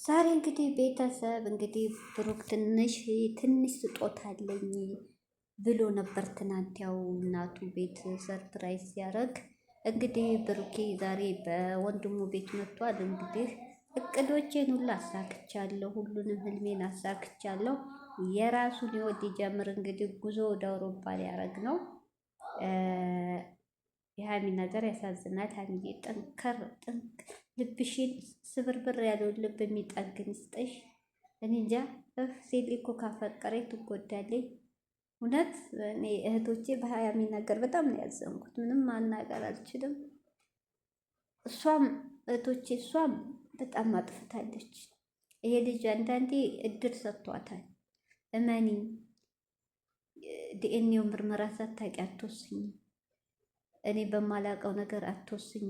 ዛሬ እንግዲህ ቤተሰብ እንግዲህ ብሩክ ትንሽ ስጦታ አለኝ ብሎ ነበር ትናንት። ያው እናቱ ቤት ሰርፕራይዝ ሲያደርግ እንግዲህ ብሩኬ ዛሬ በወንድሙ ቤት መጥቷል። እንግዲህ እቅዶቼን ሁሉ አሳክቻለሁ፣ ሁሉንም ህልሜን አሳክቻለሁ። የራሱን ህይወት ሊጀምር እንግዲህ ጉዞ ወደ አውሮፓ ሊያደርግ ነው። የሀሚ ነገር ያሳዝናል። ሀሚዬ ልብሽን ስብርብር ያለውን ልብ የሚጠግን ይስጠሽ። እኔ እንጃ ሴት እኮ ካፈቀረ ትጎዳለች። እውነት እኔ እህቶቼ በሀሚ ነገር በጣም ነው ያዘንኩት። ምንም ማናገር አልችልም። እሷም እህቶቼ እሷም በጣም አጥፍታለች። ይሄ ልጅ አንዳንዴ እድል ሰጥቷታል። እመኒ ዲኤንኤው ምርመራ ሳታውቂ አትወስኝ። እኔ በማላውቀው ነገር አትወስኝ።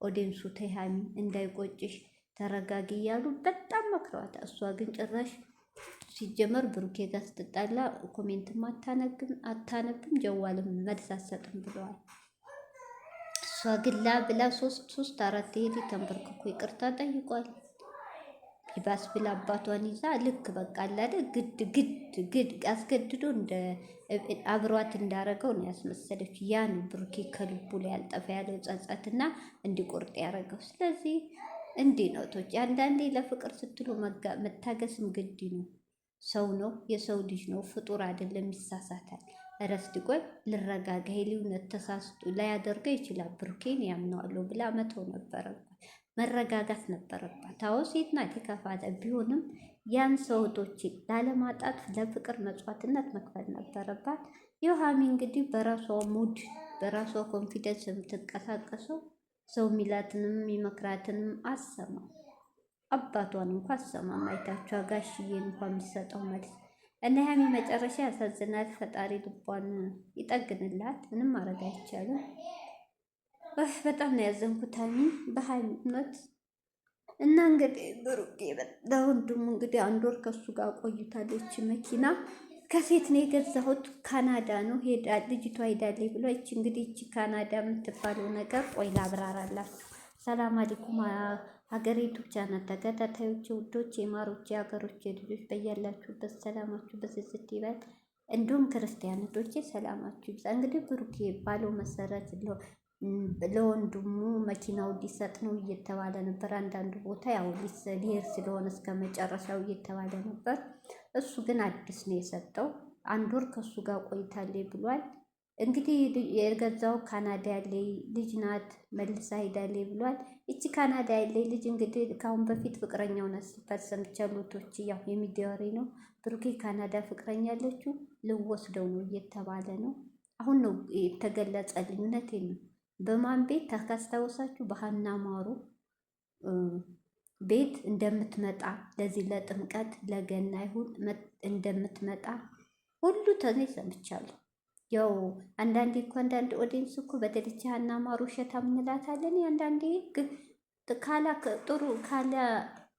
ኦዲንሱ ተሃሚ እንዳይቆጭሽ ተረጋጊ እያሉ በጣም መክረዋታል። እሷ ግን ጭራሽ ሲጀመር ብሩኬ ጋር ስትጣላ ኮሜንትም አታነብም፣ ጀዋልም መልስ አትሰጥም ብለዋል። እሷ ግን ብላ ሶስት አራት ሄዲ ተንበርክኮ ይቅርታ ጠይቋል። ይባስ ብላ አባቷን ይዛ ልክ በቃ አላደ ግድ አስገድዶ እንደ አብሯት እንዳረገው ነው ያስመሰለች። ያ ነው ብሩኬ ከልቡ ላይ ያልጠፋ ያለው ጸጸትና እንዲቆርጥ ያደረገው። ስለዚህ እንዲህ ነው ቶች አንዳንዴ ለፍቅር ስትሉ መታገስም ግድ ነው። ሰው ነው፣ የሰው ልጅ ነው፣ ፍጡር አይደለም፣ ይሳሳታል። ረስድ ቆይ ልረጋጋ፣ ሄሊውነት ተሳስቶ ላያደርገው ይችላል። ብሩኬን ያምነዋለሁ ብላ መተው ነበረባት፣ መረጋጋት ነበረባት። አዎ ሴት ናት፣ የከፋተ ቢሆንም ያን ሰውቶች ላለማጣት ለፍቅር መጽዋዕትነት መክፈል ነበረባት። የውሃሚ እንግዲህ በራሷ ሙድ በራሷ ኮንፊደንስ የምትንቀሳቀሰው ሰው ሚላትንም የሚመክራትንም አሰማ፣ አባቷን እንኳ አሰማም። አይታችሁ ጋሽዬ እንኳ የሚሰጠው መልስ እና ሀሚ መጨረሻ ያሳዝናል። ፈጣሪ ልቧን ይጠግንላት። ምንም ማድረግ አይቻልም። በጣም ነው ያዘንኩት ሀሚ በሀይሚነት እና እንግዲህ ብሩኬ ለወንድሙ እንግዲህ አንድ ወር ከሱ ጋር ቆይታለች። መኪና ከሴት ነው የገዛሁት፣ ካናዳ ነው ልጅቷ ሄዳለች ብሎ እንግዲህ እቺ ካናዳ የምትባለው ነገር ቆይ ላብራራላችሁ። ሰላም አለይኩም ሀገሬ ዩቱብ ቻናል ተከታታዮች ውዶች፣ የማሮች የሀገሮች ልጆች በያላችሁበት ሰላማችሁ በስስት ይበል። እንዲሁም ክርስቲያኖቼ ሰላማችሁ ይብዛ። እንግዲህ ብሩኬ ባለው መሰረት ለወንድሙ መኪናው ሊሰጥ ነው እየተባለ ነበር። አንዳንዱ ቦታ ያው ሊሄድ ስለሆነ እስከ መጨረሻው እየተባለ ነበር። እሱ ግን አዲስ ነው የሰጠው። አንድ ወር ከሱ ጋር ቆይታለች ብሏል። እንግዲህ የገዛው ካናዳ ያለ ልጅ ናት፣ መልሳ ሄዳለች ብሏል። እቺ ካናዳ ያለ ልጅ እንግዲህ ካሁን በፊት ፍቅረኛው ናት ሲባል ሰምቻለሁ። ያው የሚዲያ ወሬ ነው። ብሩኬ ካናዳ ፍቅረኛ ያለችው ልወስደው ነው እየተባለ ነው። አሁን ነው የተገለጸልኝ። እውነቴን ነው። በማን ቤት ካስታወሳችሁ በሀና ማሩ ቤት እንደምትመጣ ለዚህ ለጥምቀት ለገና ይሁን እንደምትመጣ ሁሉ ተኔ ሰምቻለሁ። ያው አንዳንዴ እኮ አንዳንድ ኦዲየንስ እኮ በተለይ ሀና ማሩ ሸታም እንላታለን። አንዳንዴ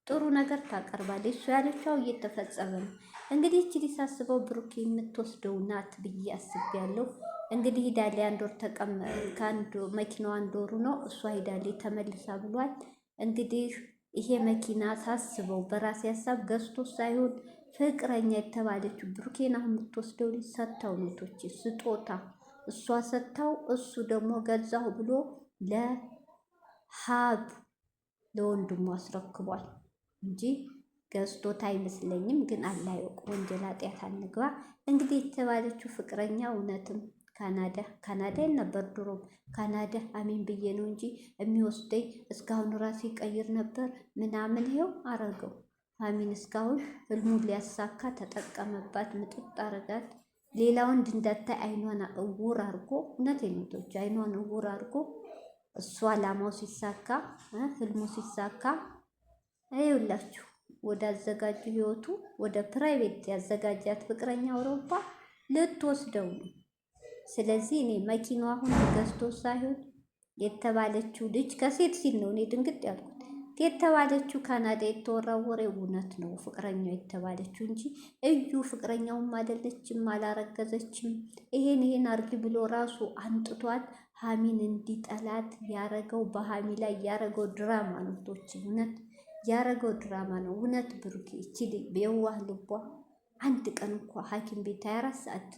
ጥሩ ነገር ታቀርባለች። እሱ ያለችው እየተፈጸመ ነው። እንግዲህ እቺ ሊሳስበው ብሩክ የምትወስደው ናት ብዬ አስቤያለሁ። እንግዲህ ሂዳሌ አንድ ወር ከአንድ መኪናው አንድ ወሩ ነው። እሷ ሂዳሌ ተመልሳ ብሏል። እንግዲህ ይሄ መኪና ሳስበው በራሴ ሀሳብ ገዝቶ ሳይሆን ፍቅረኛ የተባለችው ብሩኬን አሁን የምትወስደው ልጅ ሰጥታው ኖቶች ስጦታ እሷ ሰጥታው እሱ ደግሞ ገዛሁ ብሎ ለሀብ ለወንድሙ አስረክቧል እንጂ ገዝቶት አይመስለኝም። ግን አላህ ያውቅ፣ ወንጀል ኃጢአት አንግባ። እንግዲህ የተባለችው ፍቅረኛ እውነትም ካናዳ ነበር። ድሮ ካናዳ አሜን ብዬ ነው እንጂ የሚወስደኝ እስካሁን ራሴ ቀይር ነበር ምናምን። ይሄው አረገው። አሚን እስካሁን ህልሙን ሊያሳካ ተጠቀመባት፣ ምጥጥ አረጋት። ሌላ ወንድ እንዳታይ አይኗን እውር አርጎ፣ እውነቴን ነው አይኗን እውር አርጎ እሱ አላማው ሲሳካ ህልሙ ሲሳካ አይውላችሁ ወደ አዘጋጁ ህይወቱ ወደ ፕራይቬት ያዘጋጃት ፍቅረኛ አውሮፓ ልትወስደው ነው። ስለዚህ እኔ መኪናው አሁን ገዝቶ ሳይሆን የተባለችው ልጅ ከሴት ሲል ነው እኔ ድንግጥ ያልኩት። የተባለችው ካናዳ የተወራው ወሬ እውነት ነው፣ ፍቅረኛው የተባለችው እንጂ እዩ ፍቅረኛውም አይደለችም፣ አላረገዘችም። ይሄን አርጊ ብሎ ራሱ አንጥቷት ሀሚን እንዲጠላት ያረገው በሀሚ ላይ ያረገው ድራማ ነው። እውነት ያረገው ድራማ ነው። እውነት ብሩኬ ይችል የዋህ ልቧ አንድ ቀን እንኳ ሐኪም ቤት 24 ሰዓት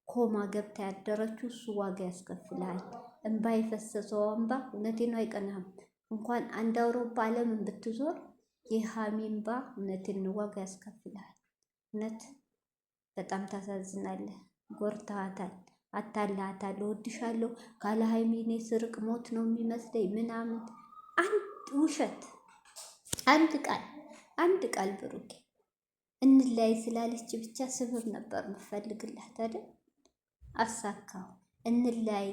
ኮማ ገብታ ያደረችው እሱ ዋጋ ያስከፍልሃል። እንባ የፈሰሰው እንባ እውነቴን ነው አይቀናም። እንኳን አንድ አውሮፓ ዓለምን ብትዞር የሃሚ እንባ እውነቴን ነው ዋጋ ያስከፍልሃል። እውነት በጣም ታሳዝናለህ። ጎርተሃታል፣ አታላሃታል። እወድሻለሁ ካለ ሀይሚ እኔ ስርቅ ሞት ነው የሚመስለኝ ምናምን አንድ ውሸት አንድ ቃል ብሩኬ እንላይ ስላለች ብቻ ስብብ ነበር ምፈልግላት አይደል? አሳካው። እንላይ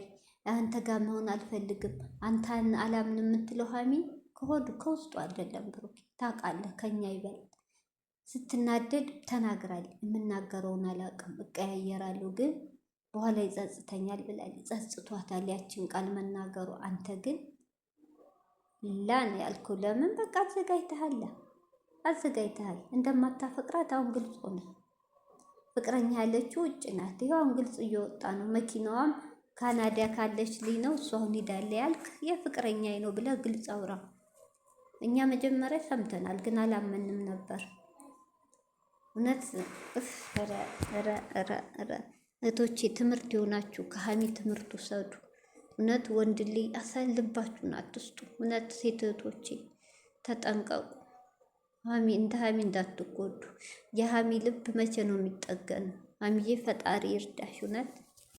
አንተ ጋር መሆን አልፈልግም አንተን አላምን የምትለው ሀሚ ከሆዱ ከውስጡ አይደለም ብሩኬ ታውቃለህ። ከኛ ይበልጥ ስትናደድ ተናግራል። የምናገረውን አላውቅም እቀያየራለሁ፣ ግን በኋላ ይጸጽተኛል ብላለች። ጸጽቷታል ያችን ቃል መናገሩ። አንተ ግን ላን ያልኩህ ለምን? በቃ አዘጋጅተሃል። እንደማታፈቅራት አሁን ግልጽ ሆነ። ፍቅረኛ ያለችው ውጭ ናት። ይኸው አሁን ግልጽ እየወጣ ነው። መኪናዋም ካናዳ ካለች ልጅ ነው። እሱ አሁን ሄዳለ ያልክ የፍቅረኛ ነው ብለህ ግልጽ አውራ። እኛ መጀመሪያ ሰምተናል፣ ግን አላመንም ነበር። እውነት እህቶቼ ትምህርት የሆናችሁ ከሀሚ ትምህርት ውሰዱ። እውነት ወንድ ልጅ አሳልባችሁን አትስጡ። እውነት ሴት እህቶቼ ተጠንቀቁ። እንደ ሀሚ እንዳትጎዱ። የሀሚ ልብ መቼ ነው የሚጠገነው? ሀሚዬ ፈጣሪ ይርዳሽ እውነት